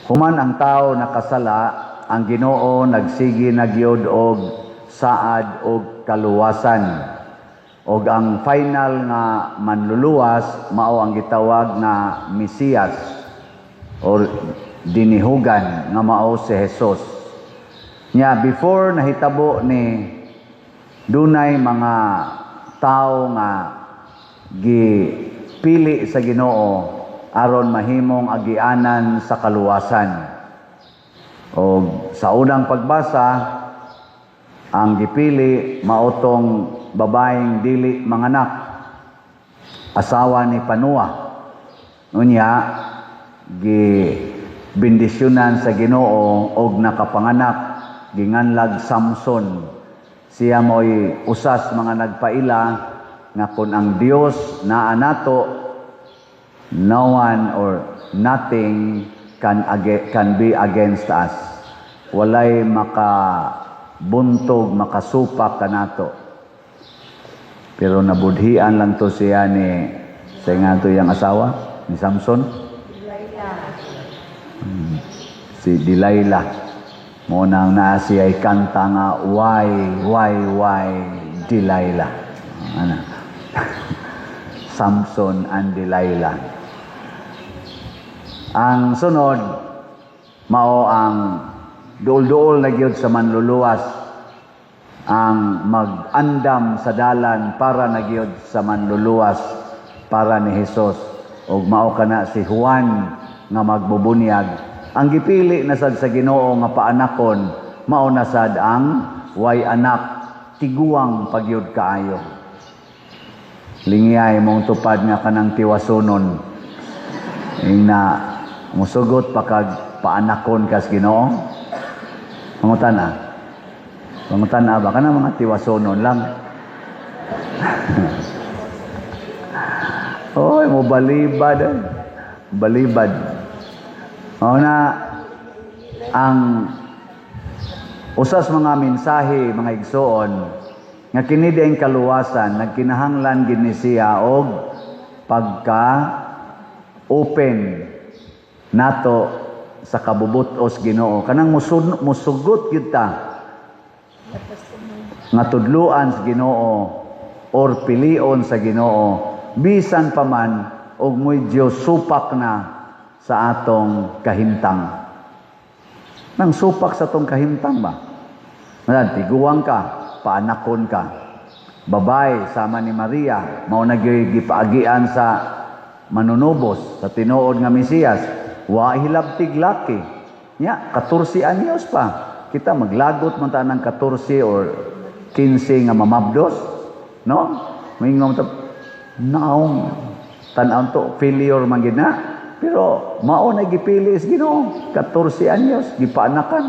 Human ang tao nakasala, ang Ginoo nagsigi nagyod og saad og kaluwasan. Og ang final nga manluluwas mao ang gitawag na Mesiyas or dinihugan nga mao si Jesus. Nya before nahitabo ni dunay mga tao nga gipili sa Ginoo aron mahimong agianan sa kaluwasan. O sa unang pagbasa, ang gipili maotong babaeng dili manganak, asawa ni Panua. Unya gibendisyonan sa Ginoo og nakapanganak ginganlag Samson. Siya mo'y usas mga nagpaila nga kung ang Dios naa nato, no one or nothing can be against us. Walay makabuntog, makasupak kanato. Pero nabudhian lang to siya ni sa nga to yang asawa ni Samson. Si Delilah. Mo nang naa siya ay kanta nga why Delilah. Ana. Samson and Delilah. Ang sunod mao ang duol-duol na gyud sa manluluwas ang mag-andam sa dalan para na gyud sa manluluwas para ni Hesus. Og mao kana si Juan nga magbubunyag. Ang gipili na sad sa Ginoo nga paanakon mao na sad ang way anak tiguang pagyud kaayo. Lingiyay mong tupad nga kanang tiwasonon. Na musugot pa kag paanakon kas Ginoo. Mangutana. Mangutana ba kana mga tiwasonon lang. Oy, mo balibad. Balibad. O na ang usas mga mensahe, mga igsoon nga kini diayng kaluwasan nagkinahanglan gid ni siya og pagka open nato sa kabubutos Ginoo. Kanang musugot gyud ta nga tudluan sa Ginoo or pilion sa Ginoo bisan pa man og medyo supak na sa atong kahimtang. Nang supak sa atong kahimtang ba? Tiguang ka, paanakon ka. Babay sama ni Maria, mao nagipaagian sa manunubos sa tinuod nga Mesiyas. Wa hilabtig laki. Nya 14 anyos pa. Kita maglagot man ta ng 14 or 15 nga mamabdos, no? Moingon ta naong tan-aw to failure man gid na. Pero mao na gipili sa Ginoo 14 anyos gipaanakan.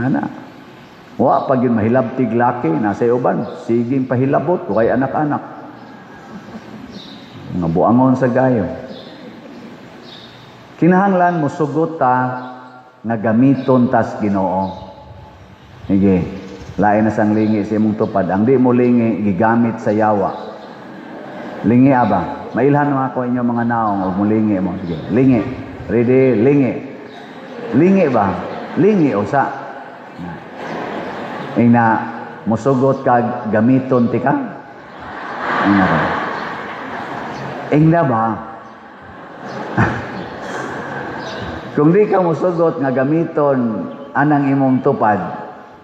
Ana. Wa pag yun mahilabtig laki nasa uban, siging pahilabot kay anak-anak. Nga buangon sa gayo. Kinahanglan mo sugot ta nga gamiton tas Ginoo. Sige, lain na sang lingi sa imong tupad. Ang di mo lingi gigamit sa yawa. Lingi aba. Mailhan mo ako inyong mga naong o mulingi mo. Sige, lingi. Ready? Lingi. Lingi ba? Lingi o sa? Ina, musugot ka gamiton ti ka? Ina ba? Ina ba? Kung di ka musugot nga gamiton anang imong tupad,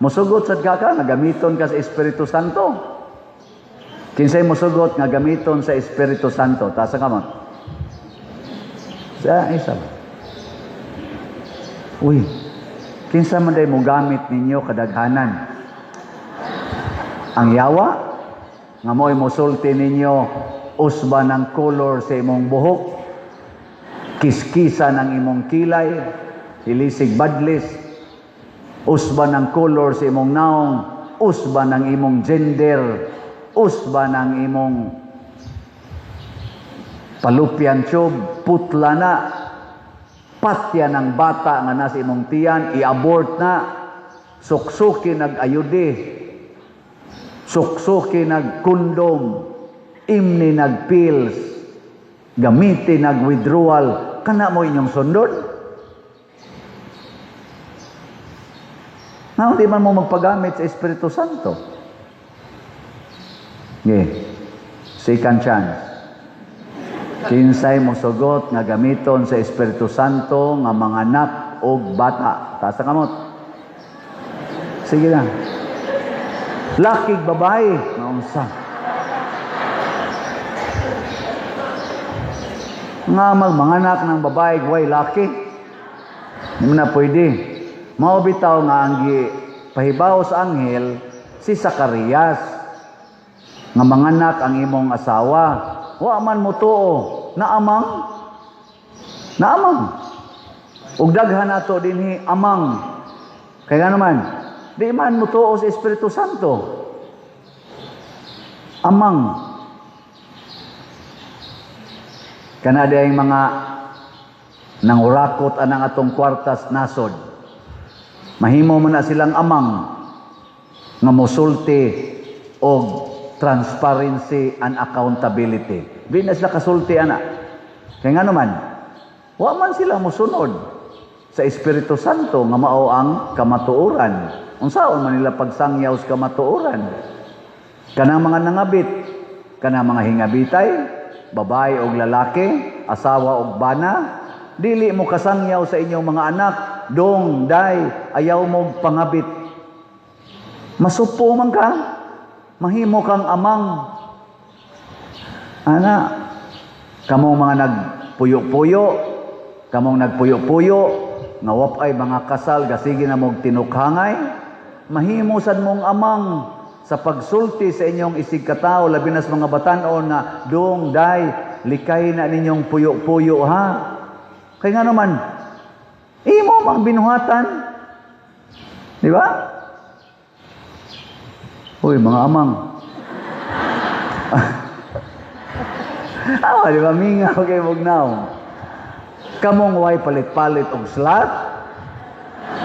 musugot sad ka nga gamiton ka sa Espiritu Santo. Kinsay musugot nga gamiton sa Espiritu Santo. Tasa ka mo? Sa isa. Uy, kinsa man day mo gamit ninyo kadaghanan? Ang yawa? Nga mo'y musulti ninyo usba ng color sa imong buhok, kiskisa ng imong kilay, hilisig badlis, usba ng color sa imong naong, usba ng imong gender, usba ng imong palupyan tube, putla na, patya ng bata nga nasa imong tiyan, i-abort na, suksuki nag-ayudi, suksuki nag-kondom, imni nag-pills, gamiti nag-withdrawal, kana mo inyong sundon? Nga, di man mo magpagamit sa Espiritu Santo. Second chance. Kinsay mo sugot nga gamiton sa Espiritu Santo nga mga anak o bata. Taas ang kamot. Sige na. Lakig babae. Naunsa. Nga magmanganak ng babae, way laki. Hindi mo na pwede. Maubitaw nga ang pahibaw sa anghel, si Zacarias. Nga manganak ang imong asawa. Wa man mo tuo. Naamang. Ug daghan ato dinhi amang. Kaya naman, di man mo tuo sa Espiritu Santo. Amang. Kana day mga nangurakot anang atong kwartas nasod. Mahimo man na silang amang nga mosulti og transparency and accountability. Di na sila kasulti ana. Kaya nga naman, wa man sila mosunod sa Espiritu Santo nga mao ang kamatuoran. Unsaon man nila pagsangyaw sa kamatuoran? Kanang mga nangabit, kanang mga hingabitay, babae o lalaki, asawa o bana, dili mo kasangyaw sa inyong mga anak, dong, day, ayaw mo pangabit. Masupo man ka, mahimo kang amang. Ana, kamong mga nagpuyo-puyo, nga wapay mga kasal, gasigi na mong tinukhangay, mahimo sad mong amang sa pagsulti sa inyong isigkatao, labi na sa mga batanon na dong, day, likay na ninyong puyo-puyo ha. Kaya nga naman, imo mang binuhatan. Di ba? Uy, mga amang. Di ba? Mingaw kay Mugnaw. Kamong way palit-palit og slat.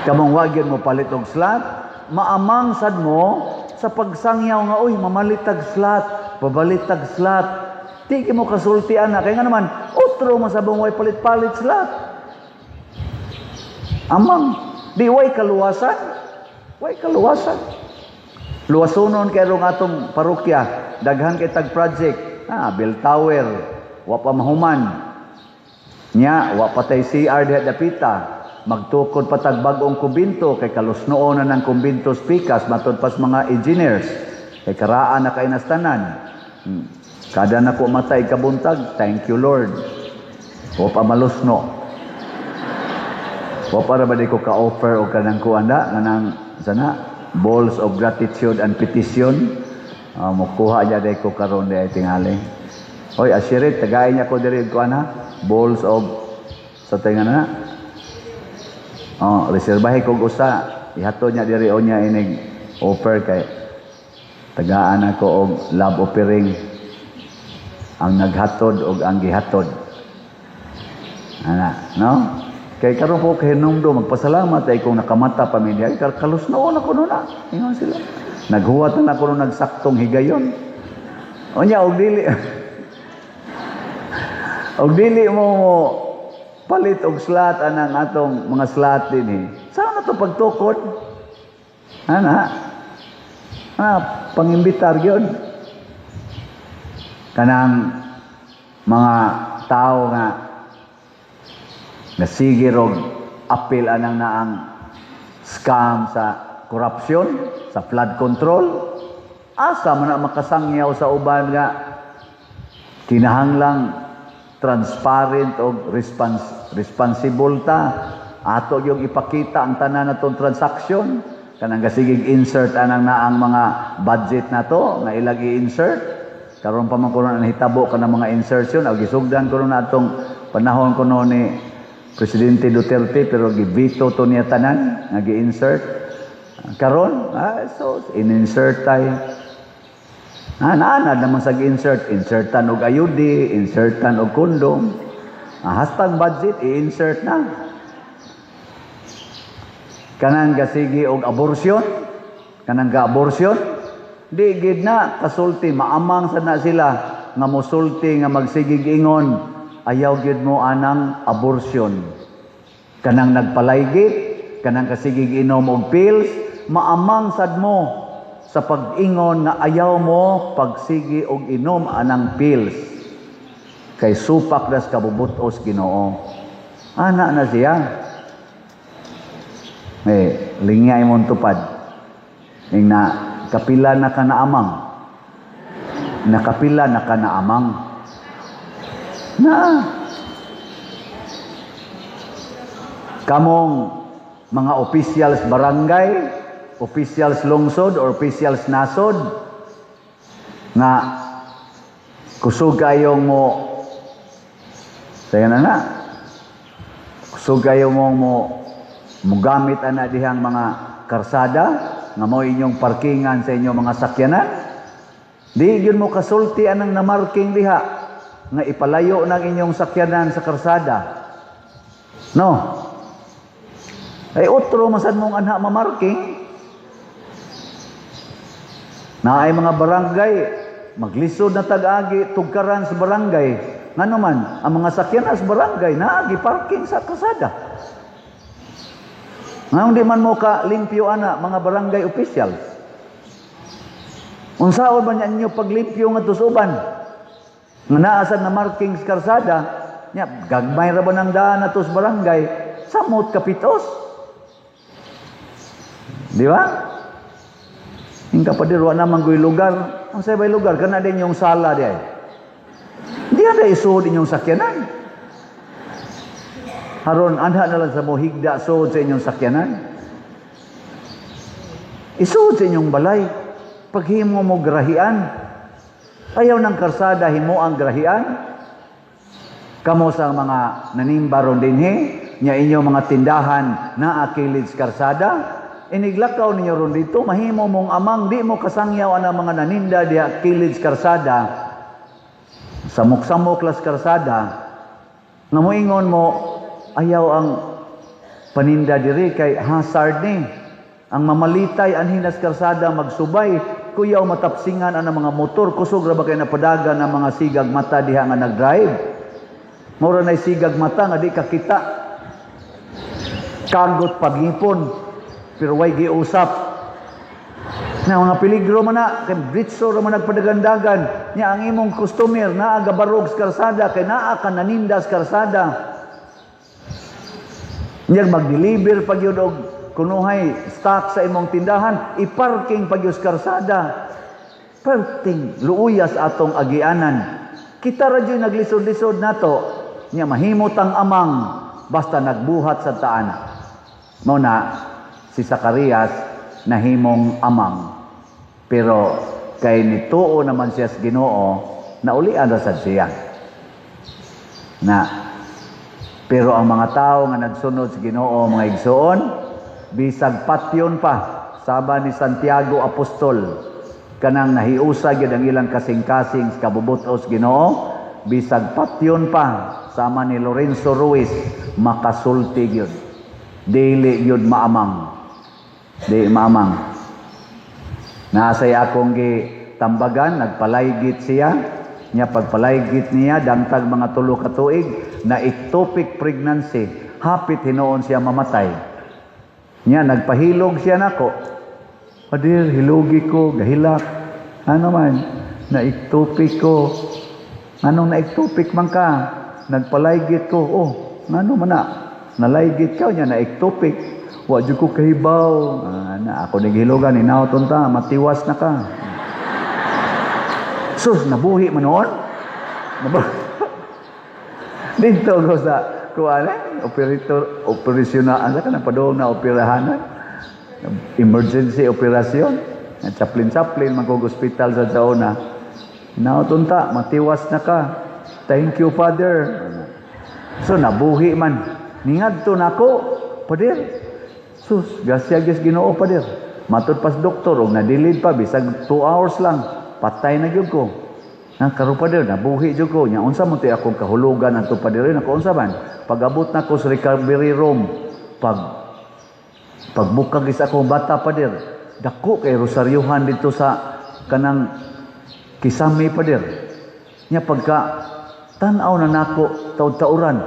Kamong wagyan mo palit og slat. Maamang sad mo sa pagsangyaw nga, uy, mamalitag slat, babalitag slat. Di mo kasultian na. Kaya nga naman, otro masabong way palit-palit slat. Amang. Di way kaluwasan. Way kaluwasan. Luwasonon kay rong atong parokya, daghan kay tag project, bell tower, wa pa mahuman. Nya, wa pa tay CR diha dapita. Magtukod pa tag bag-ong kumbinto kay kalusnoon na ng kumbinto pikas matud pas mga engineers. Kay karaan na kay nastanan. Kada na ko matay kabuntag, thank you Lord. Wa pa malusno. Wa para ba di ko ka-offer o kanang kuanda nganang sana balls of gratitude and petition. Mukuha niya day ko karon day tingali. Hoy, asirit, tagay niya ko diri ko ana. Balls of sa tinga na. Reserbahe kog usa. Ihatod niya diri o niya inig offer kay tagaan ako og love offering. Ang naghatod og ang gihatod. Ana, no? Kay karon po kay numdo magpasalamat ay kung nakamata pamilya kalusnoon ako na. Ingon sila. Naghuwat na ako nung nagsaktong higayon. Onya og dili. Og dili mo palit og slot anang atong mga slot din Saan na to pagtukod? Ana pangimbitar gyud. Kanang mga tao nga nasigir og apil anang naang scam sa korupsyon, sa flood control. Asa man na makasangyaw sa uban nga kinahanglang transparent o responsible ta. Ato yung ipakita ang tanan natong transaksyon. Kanang gasigig insert anang naang mga budget na to nga ilag i-insert. Karon pa man kuno nahitabo ka ng mga insertion. O gisugdan kuno na atong panahon kuno ni Presidente Duterte pero gibito to niya tanan nga gi-insert. Karon, so in-insert tayo. Naanad naman sa gi-insert. Insertan og ayudi, insertan og kondom. Hashtag budget, i-insert na. Kanang gasigi og abortion, kanang ga-abortion, di gid na kasulti, maamang sad na sila nga mosulti nga magsigig ingon, ayaw gid mo anang abortion. Kanang nagpalaygit, kanang kasigig inom og pills, maamang sad mo sa pag-ingon nga ayaw mo pagsigi og inom anang pills kay supak das kabubutos Ginoo. Ana na siya. Lingay mo tupad. Ning na kapila na ka naamang. Nakapila na ka naamang. Na kamong mga officials barangay, officials lungsod or officials nasod nga kusog kayo mo kusog kayo mo mugamit ana dihang mga karsada nga mo inyong parkingan sa inyong mga sakyanan. Di yun mo kasulti anang namarking diha nga ipalayo ng inyong sakyanan sa karsada. No? Ay otro masad mong anha mamarking. Na ay mga barangay maglisod na tag-agi tugkaran sa barangay. Ngano man ang mga sakyanan sa barangay naagi parking sa karsada. Ngayon di man mo ka limpyo ana mga barangay officials. Unsaon man ninyo paglimpyo nga tusuban? Nga naasad na marking sa karsada, nya gagmay ra ba nang daan ato sa barangay, samot kapitos. Di ba? Hingga pa dirwa naman ko'y lugar. Ang sa iba'y lugar, kana din yung sala di ay. Di ada iso din yung sakyanan. Haron, anha na lang sa mo higda suod sa inyong sakyanan. Isuod sa inyong balay. Paghimo mo grahian. Ayaw ng karsada, himo ang grahian. Kamo sa mga nanimba ron dinhi, nya inyong mga tindahan na akilid sa karsada, iniglakaw ninyo ron dito, mahimo mong amang, di mo kasangyaw ang mga naninda di akilid sa karsada, samok-samok las karsada, nga moingon mo, ayaw ang paninda diri kay hazard ni. Ang mamalitay anhin sa karsada magsubay, kuyaw matapsingan ang mga motor, kusog ra ba kay napadaga ng mga sigag mata diha nga nagdrive. Mura na sigag mata nga di kakita. Kagot pagipon, pero way giusap. Na mga peligro man na, kay britso ra man nagpadagandagan. Nya ang imong customer naa gabarog sa karsada kay naa ka naninda sa karsada. Nya mag-deliver pag yun og kunuhay stock sa imong tindahan, iparking pag yun sa karsada. Perting luuyas atong agianan. Kita ra dyan naglisod-lisod nato. Nya mahimot ang amang basta nagbuhat sa taan. Mao na si Zacarias nahimong amang. Pero kay nituo naman siya sa Ginoo, naulian ra sad siya. Pero ang mga tao nga nagsunod sa Ginoo, mga igsoon, bisag patyon pa, saba ni Santiago Apostol, kanang nahiusag yun ang ilang kasing-kasing sa kabubutos Ginoo, bisag patyon pa, sama ni Lorenzo Ruiz, makasulti yun. Dili yun maamang. Di maamang. Nasay akong gitambagan, nagpalaygit siya. Nya pagpalaygit niya, dangtag mga 3 ka tuig, na ectopic pregnancy. Hapit hinoon siya mamatay. Nya nagpahilog siya nako. Padir, hilugi ko, gahilak. Ano man, na ectopic ko. Anong na ectopic man ka? Nagpalaygit ko. Oh, ano man na? Nalaygit ka niya na ectopic. Wa jud ko kahibaw. Ako naghilogan inawton ta, matiwas na ka. Sus, nabuhi man noon. Dito ko sa kuan operasyonal asa ka na padong na operahanan. Emergency operasyon. Chaplin-chaplin magkog hospital sa Saona. Inawton ta, matiwas na ka. Thank you, Father. So, nabuhi man. Ningadto nako, Padir. Sus, gasyagis Ginoo, Padir. Matod pas doktor, og nadilid pa, bisag 2 hours lang. Patay na gyud ko. Karon Padir, nabuhi gyud ko. Nya, unsa mo ti akong kahulugan adto Padir? Unsa man? Pag-abot na ko sa recovery room, pagbukag is akong bata Padir, dako kay rosaryuhan dito sa kanang Kisame Padir. Nya pagka tan-aw na nako taud-tauran,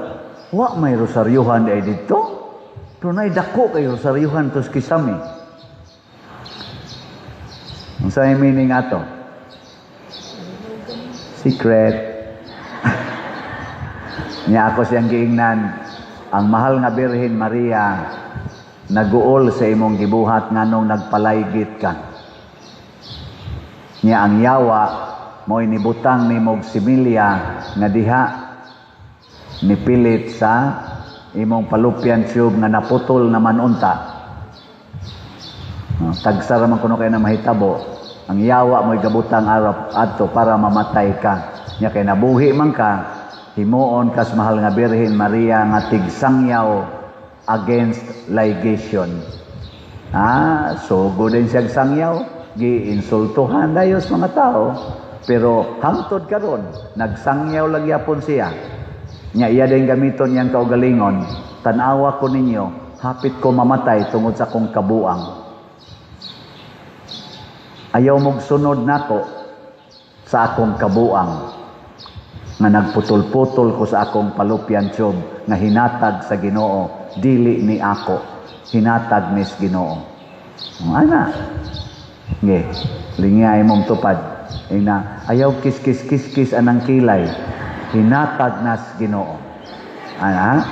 wa may rosaryuhan ay dito. Pero nay dako kay rosaryuhan tos Kisame. Ang sa meaning ato? Secret. Niya ako siyang giingnan, ang mahal nga Birhen Maria, naguol sa imong gibuhat nganong nagpalaygit ka. Niya ang yawa, mo'y nibutang ni mog similya nga diha, nipilit sa imong fallopian tube nga naputol naman unta. Tagsara man kuno kay na mahitabo, ang yawa mo'y gabutang arap adto para mamatay ka. Niya kay nabuhi man ka, himuon kas mahal nga Birhen Maria nga tigsangyaw against ligation. So good din siyang sangyaw, giinsultuhan dayos mga tao, pero hangtod karon nagsangyaw lang yapon siya. Nya iya din gamiton niyang kaugalingon, tanawa ko ninyo, hapit ko mamatay tungod sa kong kabuang. Ayaw mong sunod nako sa akong kabuang nga nagputol-putol ko sa akong fallopian tube nga hinatag sa Ginoo, dili ni ako, hinatag ni Ginoo. Ana, nge, lingay mong tupad. Ayaw kis-kis-kis-kis anang kilay, hinatag nas Ginoo. Ana,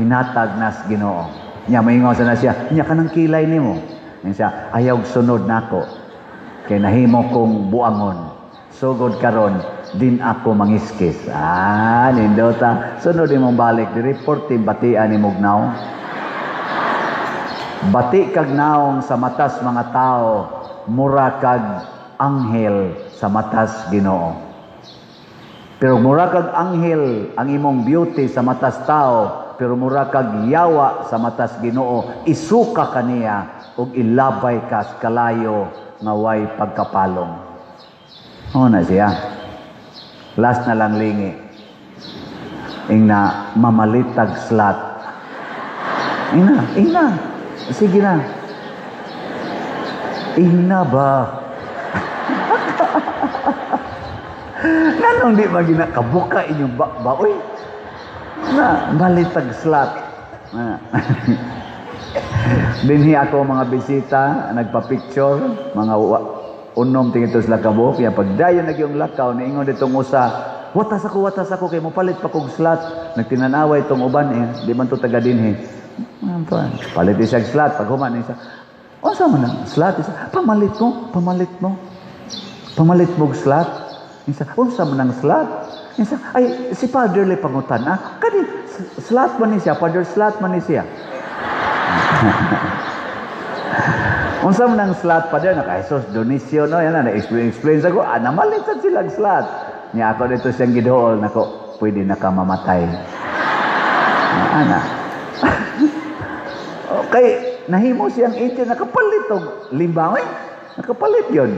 hinatag nas Ginoo. Nya maingaw sa na siya, nya kanang kilay nimo. Siya, ayaw sunod nako, kay nahimo kong buangon. Sugod karon din ako mangiskis. Nindota. Sunod imong balik. Di-report yung batian ni Mugnaw. Bati kag naong sa matas mga tao, mura kag anghel sa matas Ginoo. Pero mura kag anghel ang imong beauty sa matas tao, pero mura kag yawa sa matas Ginoo, isuka kaniya ug ilabay ka sa kalayo nga way pagkapalong. Na siya. Last na lang lingi. Ingna mamalitag slat. Ingna. Sige na. Ingna ba? Nanong di magina kabuka inyong baoy. Na malitag slat. Dinhi ako mga bisita, nagpa-picture, mga unom tingin to sila kabuk, kaya pagdayon na yung lakaw, niingon ditong usa, watas ako, kaya mo palit pa kong slot. Nagtinanaway itong uban di man to taga dinhi. Palit isang slot, pag human isa, sa man ang slot? Isa, pamalit mo slot. Isa, sa man ang slot? Isa, ay, si Father le pangutan, kani, slot man ni siya, Father slot man ni siya. Unsa man ang slot pa din, nakaisos, donisyon, yan na, explain sa ko, namalitan silang slot. Niya ako dito siyang gidool, nako, pwede na ka mamatay. Okay, nahimo siyang agent, nakapalit o limbang, nakapalit yun.